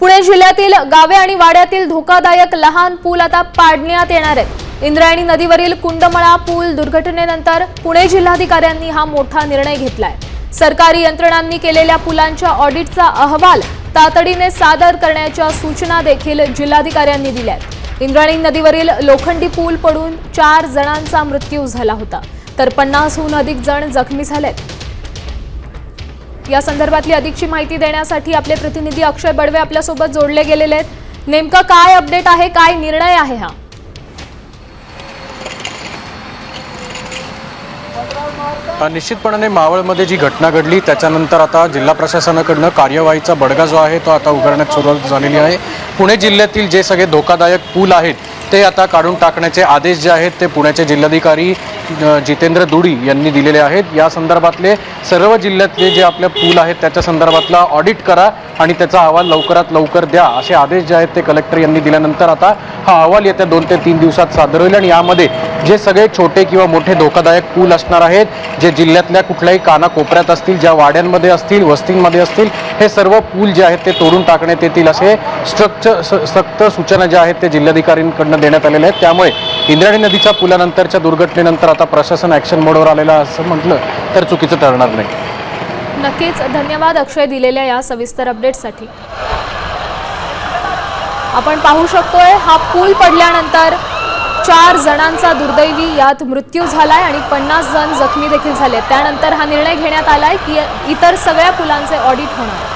पुणे जिल्ह्यातील गावे आणि वाड्यातील धोकादायक लहान पूल आता पाडण्यात येणार आहेत। इंद्रायणी नदीवरील कुंडमळा पूल दुर्घटनेनंतर पुणे जिल्हाधिकाऱ्यांनी हा मोठा निर्णय घेतलाय। सरकारी यंत्रणांनी केलेल्या पुलांच्या ऑडिटचा अहवाल तातडीने सादर करण्याच्या सूचना देखील जिल्हाधिकाऱ्यांनी दिल्यात। इंद्रायणी नदीवरील लोखंडी पूल पडून 4 जणांचा मृत्यू झाला होता, तर 50हून अधिक जण जखमी झालेत। या संदर्भातली अधिकची माहिती देण्यासाठी आपले प्रतिनिधी अक्षय बडवे आपल्या सोबत जोडले गेलेले आहेत। नेमका काय अपडेट आहे, काय निर्णय आहे हा? निश्चितपणाने मावळमध्ये जी घटना घडली त्याच्यानंतर आता जिल्हा प्रशासनाकडून कार्यवाहीचा बडगा जो आहे तो आता उगारण्यात सुरुवात झालेली आहे। पुणे जिल्ह्यातील जे सगळे धोकादायक पूल आहेत ते आता काढून टाकण्याचे आदेश जे आहेत ते पुण्याचे जिल्हाधिकारी जितेंद्र दुडी यांनी दिलेले आहेत। या संदर्भातले सर्व जिल्ह्यातले जे आपले पूल आहेत त्याच्या संदर्भातला ऑडिट करा आणि त्याचा अहवाल लवकरात लवकर द्या असे आदेश जे आहेत ते कलेक्टर यांनी दिल्यानंतर आता हा अहवाल येत्या 2 ते 3 दिवसात सादर होईल आणि यामध्ये जे सगळे छोटे किंवा मोठे धोकादायक पूल असणार आहेत, जे जिल्ह्यातल्या कुठल्याही कानाकोपऱ्यात असतील, ज्या वाड्यांमध्ये असतील, वस्तींमध्ये असतील, हे सर्व पूल जे आहेत ते तोडून टाकण्यात येतील असे सक्त सूचना ज्या आहेत ते जिल्हाधिकाऱ्यांकडून देण्यात आलेल्या आहेत। त्यामुळे इंद्रायणी नदीच्या पुलानंतरच्या दुर्घटनेनंतर आता प्रशासन ॲक्शन मोडवर आलेला असं म्हटलं तर चुकीचं ठरणार नाही। नक्कीच धन्यवाद अक्षय दिलेल्या या सविस्तर अपडेटसाठी। आपण पाहू शकतोय हा पूल पडल्यानंतर 4 जणांचा दुर्दैवी यात मृत्यू झालाय आणि 50 जण जखमी देखील झाले। त्यानंतर हा निर्णय घेण्यात आलाय की इतर सगळ्या पुलांचे ऑडिट होणार।